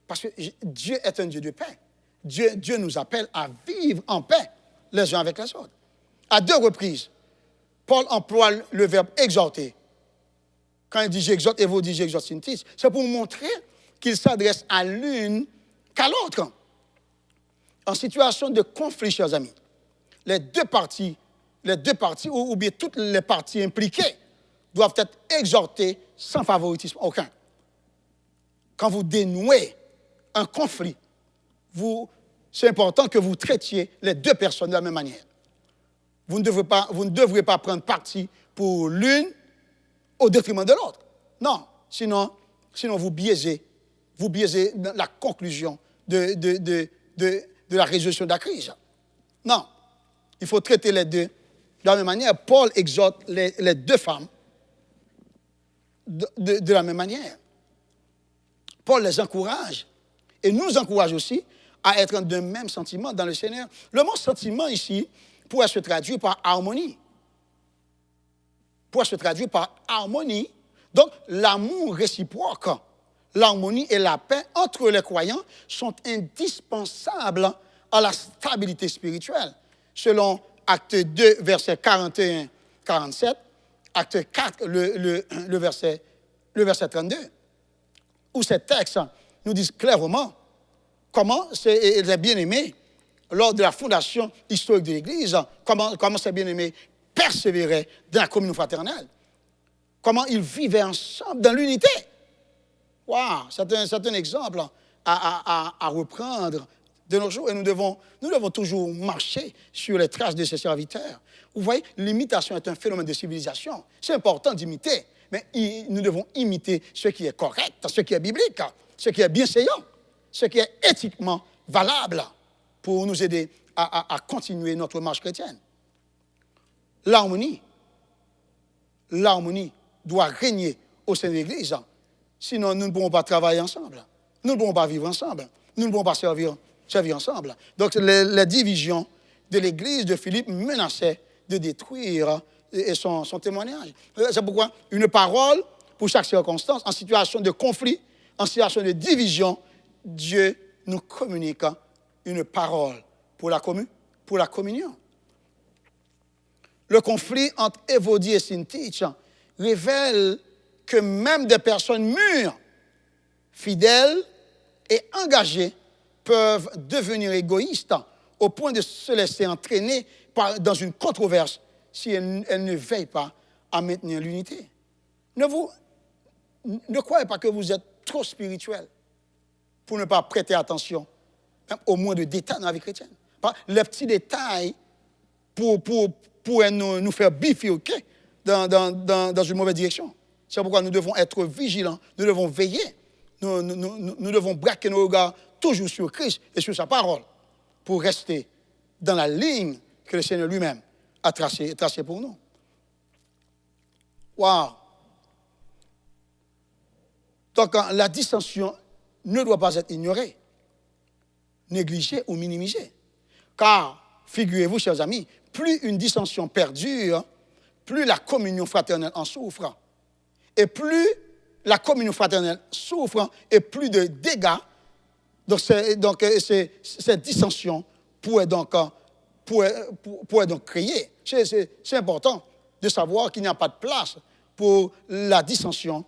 Parce que Dieu est un Dieu de paix. Dieu nous appelle à vivre en paix les uns avec les autres. À 2 reprises, Paul emploie le verbe exhorter. Quand il dit j'exhorte et vous dites j'exhorte Syntyche, c'est pour montrer qu'il s'adresse à l'une qu'à l'autre. En situation de conflit, chers amis, les deux parties, ou bien toutes les parties impliquées, doivent être exhortées sans favoritisme aucun. Quand vous dénouez un conflit, c'est important que vous traitiez les deux personnes de la même manière. Vous ne devrez pas prendre parti pour l'une au détriment de l'autre. Non, sinon vous biaisez la conclusion de la résolution de la crise. Non, il faut traiter les deux de la même manière. Paul exhorte les deux femmes de la même manière. Paul les encourage et nous encourage aussi à être d'un même sentiment dans le Seigneur. Le mot sentiment ici pourrait se traduire par harmonie. Donc, l'amour réciproque, l'harmonie et la paix entre les croyants sont indispensables à la stabilité spirituelle. Selon Acte 2, verset 41-47, Acte 4, le verset 32, où ces textes nous disent clairement comment les bien-aimés, lors de la fondation historique de l'Église, comment ces bien-aimés persévéraient dans la communion fraternelle, comment ils vivaient ensemble dans l'unité. Wow, c'est un exemple à reprendre de nos jours, et nous devons toujours marcher sur les traces de ces serviteurs. Vous voyez, l'imitation est un phénomène de civilisation. C'est important d'imiter, mais nous devons imiter ce qui est correct, ce qui est biblique, ce qui est bienséant, ce qui est éthiquement valable pour nous aider à continuer notre marche chrétienne. L'harmonie doit régner au sein de l'Église, sinon nous ne pourrons pas travailler ensemble, nous ne pourrons pas vivre ensemble, nous ne pourrons pas servir ensemble. Donc les divisions de l'Église de Philippe menaçaient de détruire son témoignage. C'est pourquoi une parole pour chaque circonstance, en situation de conflit, en situation de division, Dieu nous communique une parole pour la communion. Le conflit entre Évodie et Syntyche révèle que même des personnes mûres, fidèles et engagées peuvent devenir égoïstes au point de se laisser entraîner dans une controverse si elles ne veillent pas à maintenir l'unité. Ne croyez pas que vous êtes trop spirituel pour ne pas prêter attention même au moins de détails dans la vie chrétienne. Les petits détails pourraient nous faire bifurquer dans une mauvaise direction. C'est pourquoi nous devons être vigilants, nous devons veiller, nous devons braquer nos regards toujours sur Christ et sur sa parole pour rester dans la ligne que le Seigneur lui-même a tracée pour nous. Waouh! Donc, la dissension ne doit pas être ignorée, négligée ou minimisée. Car, figurez-vous, chers amis, plus une dissension perdure, plus la communion fraternelle en souffre. Et plus la communion fraternelle souffre, et plus de dégâts. Donc, cette dissension pourrait donc créer. C'est important de savoir qu'il n'y a pas de place pour la dissension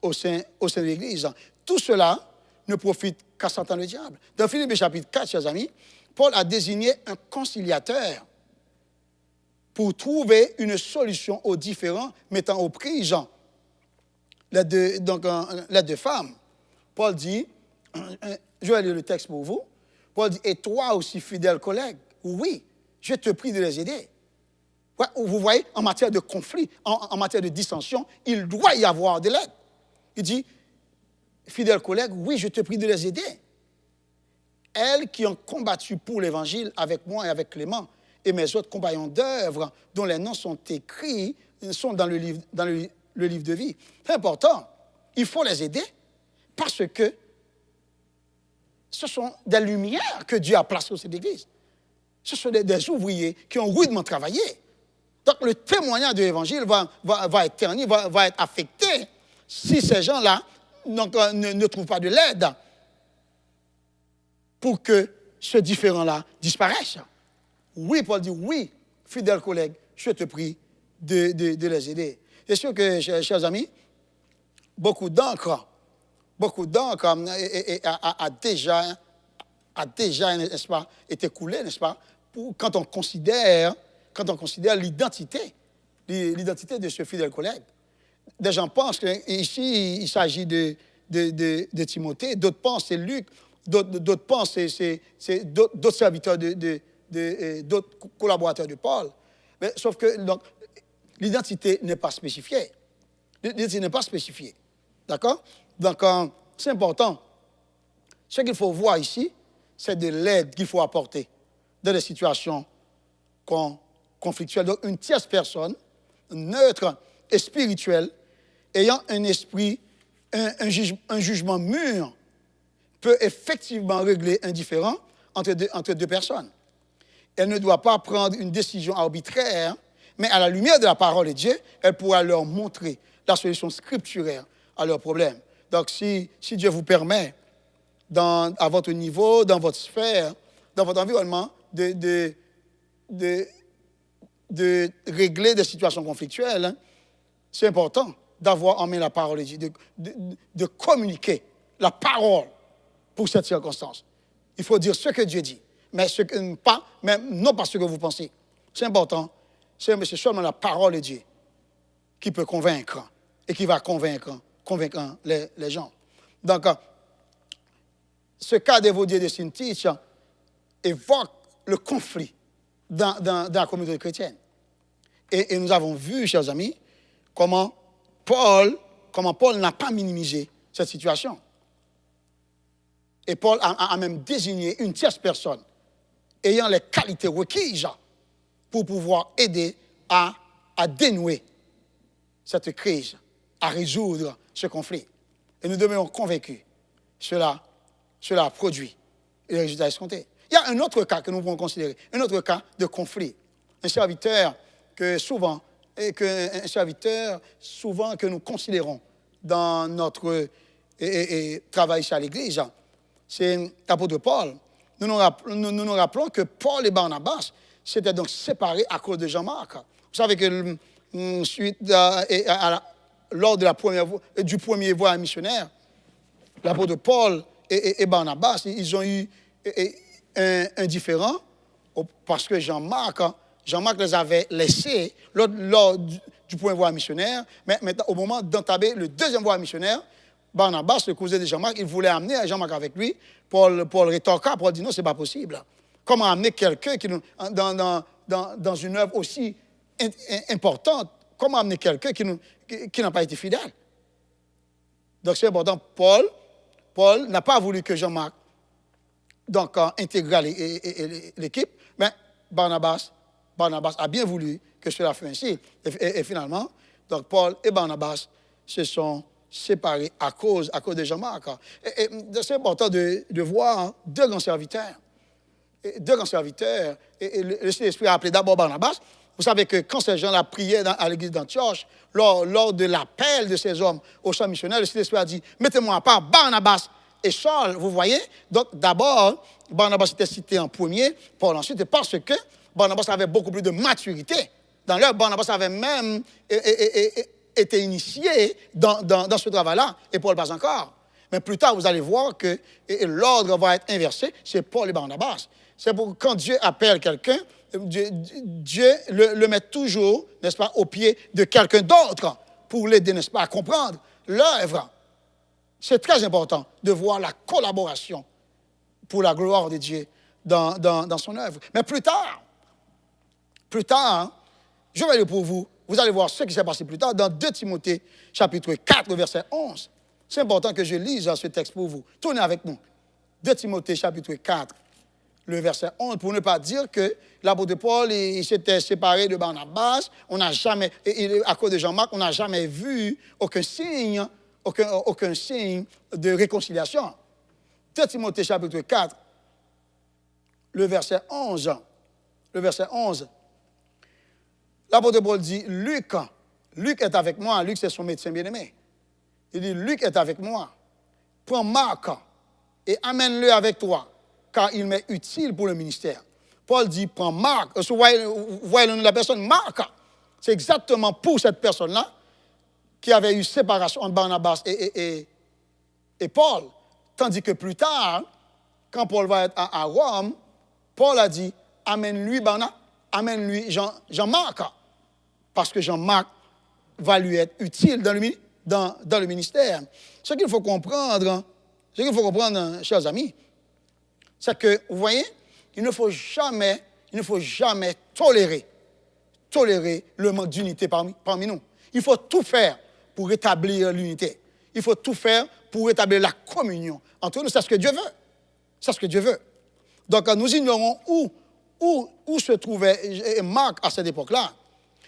au sein de l'Église. Tout cela ne profite qu'à Satan le diable. Dans Philippiens chapitre 4, chers amis, Paul a désigné un conciliateur pour trouver une solution aux différends mettant aux prises les deux femmes. Paul dit, je vais lire le texte pour vous, Paul dit, et toi aussi, fidèle collègue, oui, je te prie de les aider. Ouais, vous voyez, en matière de conflit, en matière de dissension, il doit y avoir de l'aide. Il dit, fidèle collègue, oui, je te prie de les aider. Elles qui ont combattu pour l'Évangile avec moi et avec Clément et mes autres compagnons d'œuvre, dont les noms sont écrits, sont dans le livre de vie. C'est important. Il faut les aider parce que ce sont des lumières que Dieu a placées au sein de l'Église. Ce sont des ouvriers qui ont rudement travaillé. Donc le témoignage de l'Évangile va être terni, va être affecté si ces gens-là ne trouvent pas de l'aide pour que ce différend-là disparaisse. Oui, Paul dit, oui, fidèle collègue, je te prie de les aider. C'est sûr que, chers amis, beaucoup d'encre a déjà, n'est-ce pas, été coulée, n'est-ce pas, quand on considère l'identité de ce fidèle collègue. Des gens pensent qu'ici, il s'agit de Timothée, d'autres pensent c'est Luc, d'autres pensent c'est d'autres serviteurs, d'autres collaborateurs de Paul. Mais, sauf que donc, l'identité n'est pas spécifiée. L'identité n'est pas spécifiée. D'accord? Donc, c'est important. Ce qu'il faut voir ici, c'est de l'aide qu'il faut apporter dans des situations conflictuelles. Donc, une tierce personne, neutre et spirituelle, ayant un esprit, un jugement mûr, peut effectivement régler un différend entre deux personnes. Elle ne doit pas prendre une décision arbitraire, mais à la lumière de la parole de Dieu, elle pourra leur montrer la solution scripturaire à leurs problèmes. Donc, si Dieu vous permet, à votre niveau, dans votre sphère, dans votre environnement, de régler des situations conflictuelles, hein, c'est important d'avoir en main la parole de Dieu, de communiquer la parole pour cette circonstance. Il faut dire ce que Dieu dit, mais non pas ce que vous pensez. C'est important. C'est seulement la parole de Dieu qui peut convaincre et qui va convaincre les gens. Donc, ce cas d'Évodie et de Syntyche évoque le conflit dans la communauté chrétienne. Et nous avons vu, chers amis, comment Paul n'a pas minimisé cette situation. Et Paul a même désigné une tierce personne ayant les qualités requises pour pouvoir aider à dénouer cette crise, à résoudre ce conflit. Et nous demeurons convaincus, cela a produit les résultats escomptés. Il y a un autre cas que nous pouvons considérer, un autre cas de conflit. Un serviteur souvent que nous considérons dans notre travail ici à l'Église, c'est l'apôtre Paul. Nous rappelons que Paul et Barnabas s'étaient donc séparés à cause de Jean-Marc. Vous savez que lors de du premier voyage missionnaire, l'apôtre Paul et Barnabas, ils ont eu un différend parce que Jean-Marc les avait laissés lors du premier voyage missionnaire. Mais maintenant, au moment d'entamer le deuxième voyage missionnaire, Barnabas, le cousin de Jean-Marc, il voulait amener Jean-Marc avec lui. Paul rétorqua, Paul dit non, ce n'est pas possible. Comment amener quelqu'un dans une œuvre aussi importante, comment amener quelqu'un qui n'a pas été fidèle? Donc c'est important. Paul n'a pas voulu que Jean-Marc intégre l'équipe, mais Barnabas a bien voulu que cela fût ainsi. Et finalement, donc Paul et Barnabas se sont séparés à cause de Jean-Marc. Et c'est important de voir deux grands serviteurs. Et le Saint-Esprit a appelé d'abord Barnabas. Vous savez que quand ces gens-là priaient à l'église d'Antioche, lors de l'appel de ces hommes au champ missionnaire, le Saint-Esprit a dit, mettez-moi à part Barnabas et Saul, vous voyez. Donc d'abord, Barnabas était cité en premier, Paul ensuite, parce que Barnabas avait beaucoup plus de maturité. Dans l'heure, Barnabas avait même été initié dans ce travail-là, et Paul pas encore. Mais plus tard, vous allez voir que l'ordre va être inversé, c'est Paul et Barnabas. C'est pour quand Dieu appelle quelqu'un, Dieu le met toujours, n'est-ce pas, au pied de quelqu'un d'autre pour l'aider, n'est-ce pas, à comprendre l'œuvre. C'est très important de voir la collaboration pour la gloire de Dieu dans son œuvre. Mais plus tard, je vais lire pour vous, vous allez voir ce qui s'est passé plus tard dans 2 Timothée, chapitre 4, verset 11. C'est important que je lise ce texte pour vous. Tournez avec nous. 2 Timothée, chapitre 4, le verset 11, pour ne pas dire que l'apôtre Paul il s'était séparé de Barnabas. On n'a jamais, à cause de Jean-Marc, on n'a jamais vu aucun signe de réconciliation. 2 Timothée, chapitre 4, le verset 11. Le verset 11. L'apôtre Paul dit, Luc est avec moi. Luc, c'est son médecin bien-aimé. Il dit, Luc est avec moi. Prends Marc et amène-le avec toi, car il m'est utile pour le ministère. Paul dit, prends Marc. Vous voyez le nom de la personne, Marc. C'est exactement pour cette personne-là qui avait eu séparation entre Barnabas et Paul. Tandis que plus tard, quand Paul va être à Rome, Paul a dit, amène-lui Jean-Marc. Parce que Jean-Marc va lui être utile dans le ministère. Ce qu'il faut comprendre, chers amis, c'est que, vous voyez, il ne faut jamais tolérer le manque d'unité parmi nous. Il faut tout faire pour rétablir l'unité. Il faut tout faire pour rétablir la communion entre nous. C'est ce que Dieu veut. C'est ce que Dieu veut. Donc, nous ignorons où se trouvait Marc à cette époque-là.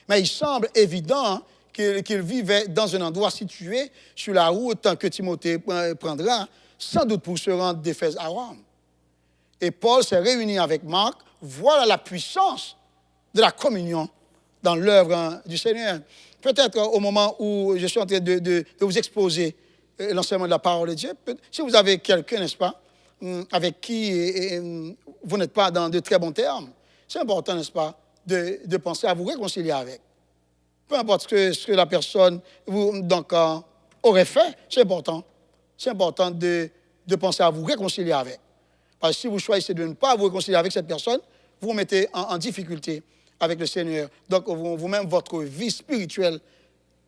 Mais il semble évident qu'il vivait dans un endroit situé sur la route que Timothée prendra, sans doute pour se rendre d'Éphèse à Rome. Et Paul s'est réuni avec Marc. Voilà la puissance de la communion dans l'œuvre du Seigneur. Peut-être au moment où je suis en train de vous exposer l'enseignement de la parole de Dieu, si vous avez quelqu'un, n'est-ce pas, avec qui vous n'êtes pas dans de très bons termes, c'est important, n'est-ce pas, de penser à vous réconcilier avec. Peu importe ce que la personne aurait fait, c'est important. C'est important de penser à vous réconcilier avec. Parce que si vous choisissez de ne pas vous réconcilier avec cette personne, vous vous mettez en difficulté avec le Seigneur. Donc, vous-même, votre vie spirituelle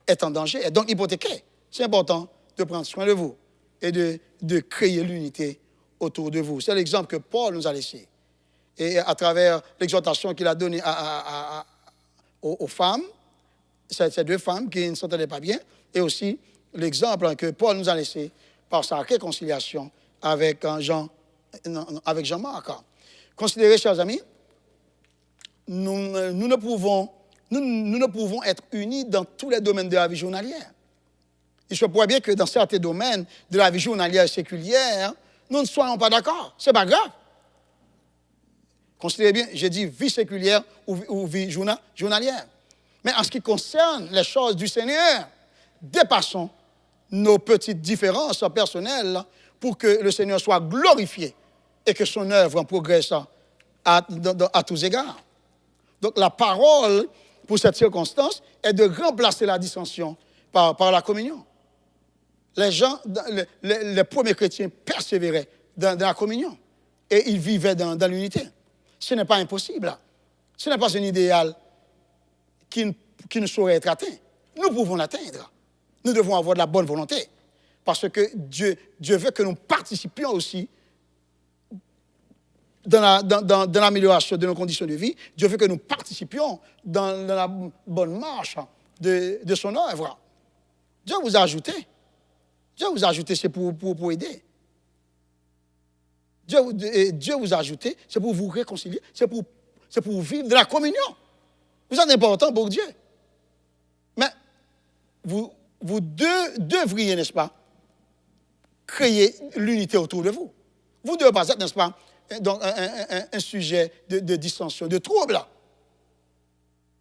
est en danger, est donc hypothéquée. C'est important de prendre soin de vous et de créer l'unité autour de vous. C'est l'exemple que Paul nous a laissé. Et à travers l'exhortation qu'il a donnée aux femmes, ces deux femmes qui ne s'entendaient pas bien, et aussi l'exemple que Paul nous a laissé par sa réconciliation avec Jean-Marc. Considérez, chers amis, nous ne pouvons être unis dans tous les domaines de la vie journalière. Il se pourrait bien que dans certains domaines de la vie journalière séculière, nous ne soyons pas d'accord. Ce n'est pas grave. Considérez bien, j'ai dit vie séculière ou vie journalière. Mais en ce qui concerne les choses du Seigneur, dépassons nos petites différences personnelles pour que le Seigneur soit glorifié et que son œuvre progresse à tous égards. Donc la parole, pour cette circonstance, est de remplacer la dissension par la communion. Les gens, les premiers chrétiens persévéraient dans la communion et ils vivaient dans l'unité. Ce n'est pas impossible. Ce n'est pas un idéal qui ne saurait être atteint. Nous pouvons l'atteindre. Nous devons avoir de la bonne volonté. Parce que Dieu veut que nous participions aussi dans l'amélioration de nos conditions de vie. Dieu veut que nous participions dans la bonne marche de son œuvre. Dieu vous a ajouté. Dieu vous a ajouté, c'est pour aider. Dieu vous a ajouté, c'est pour vous réconcilier, c'est pour vivre de la communion. Vous êtes important pour Dieu. Mais vous devriez, n'est-ce pas, créer l'unité autour de vous. Vous ne devez pas être, n'est-ce pas, donc un sujet de dissension, de trouble.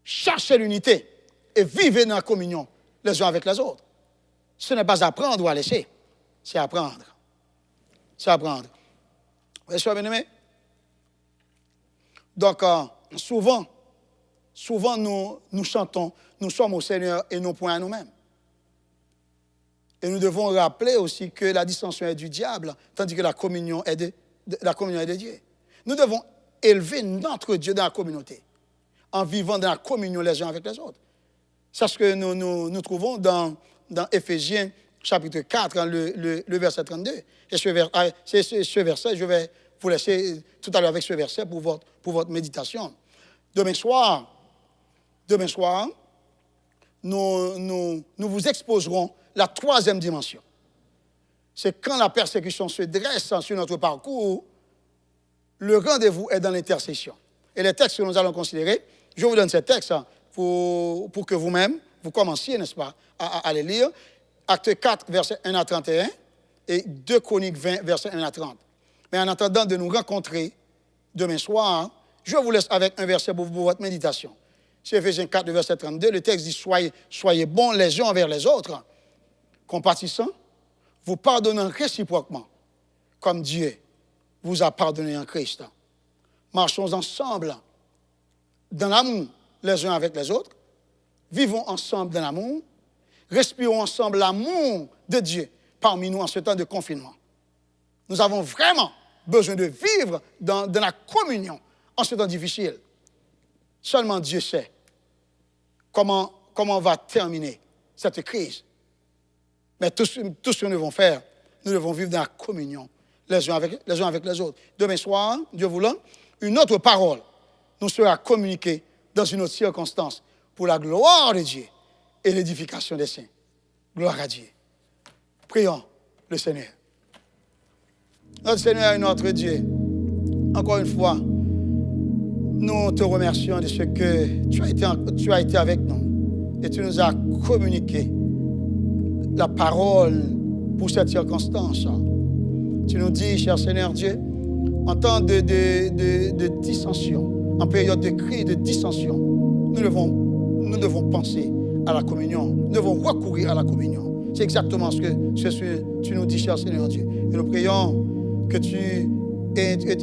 Cherchez l'unité et vivez dans la communion les uns avec les autres. Ce n'est pas apprendre ou à laisser, c'est apprendre. C'est apprendre. Vous êtes bien-aimés? Donc, souvent nous chantons, nous sommes au Seigneur et non point à nous-mêmes. Et nous devons rappeler aussi que la dissension est du diable, tandis que la communion est de Dieu. Nous devons élever notre Dieu dans la communauté, en vivant dans la communion les uns avec les autres. C'est ce que nous trouvons dans Éphésiens chapitre 4, le verset 32. Et ce verset, je vais vous laisser tout à l'heure avec ce verset pour votre méditation. Demain soir, nous vous exposerons la troisième dimension. C'est quand la persécution se dresse sur notre parcours, le rendez-vous est dans l'intercession. Et les textes que nous allons considérer, je vous donne ces textes pour que vous-même, vous commenciez, n'est-ce pas, à les lire. Acte 4, versets 1 à 31 et 2 Chroniques 20, versets 1 à 30. Mais en attendant de nous rencontrer demain soir, je vous laisse avec un verset pour votre méditation. C'est Éphésiens 4, verset 32. Le texte dit « Soyez bons les uns envers les autres, compatissants, vous pardonnant réciproquement, comme Dieu vous a pardonné en Christ. Marchons ensemble dans l'amour les uns avec les autres, vivons ensemble dans l'amour, respirons ensemble l'amour de Dieu parmi nous en ce temps de confinement. Nous avons vraiment besoin de vivre dans la communion en ce temps difficile. Seulement Dieu sait comment on va terminer cette crise. Mais tout ce que nous devons faire, nous devons vivre dans la communion les uns avec les autres. Demain soir, Dieu voulant, une autre parole nous sera communiquée dans une autre circonstance pour la gloire de Dieu et l'édification des saints. Gloire à Dieu. Prions le Seigneur. Notre Seigneur et notre Dieu, encore une fois, nous te remercions de ce que tu as été avec nous et tu nous as communiqué la parole pour cette circonstance. Tu nous dis, cher Seigneur Dieu, en temps de dissension, en période de crise, de dissension, nous devons penser à la communion, nous devons recourir à la communion. C'est exactement ce que tu nous dis, cher Seigneur Dieu. Et nous prions que tu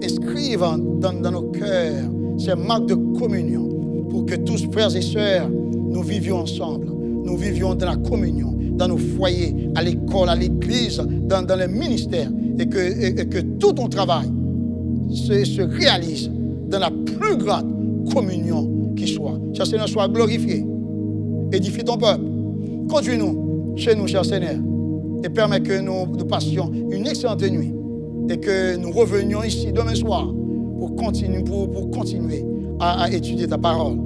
inscrives dans nos cœurs ces marques de communion pour que tous, frères et sœurs, nous vivions ensemble. Nous vivions dans la communion, dans nos foyers, à l'école, à l'église, dans les ministères, et que tout ton travail se réalise dans la plus grande communion qui soit. Cher Seigneur, sois glorifié. Édifie ton peuple. Conduis-nous chez nous, cher Seigneur, et permets que nous passions une excellente nuit et que nous revenions ici demain soir pour continuer à étudier ta parole.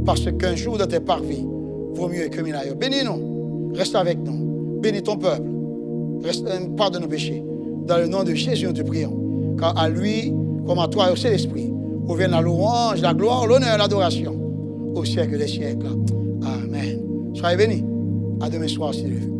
Parce qu'un jour de tes parvis vaut mieux que mille ailleurs. Bénis-nous, reste avec nous, bénis ton peuple, pardonne nos péchés. Dans le nom de Jésus, nous te prions. Car à lui, comme à toi et au Saint-Esprit, reviennent la louange, la gloire, l'honneur, l'adoration au siècle des siècles. Amen. Soyez bénis. À demain soir, si Dieu veut.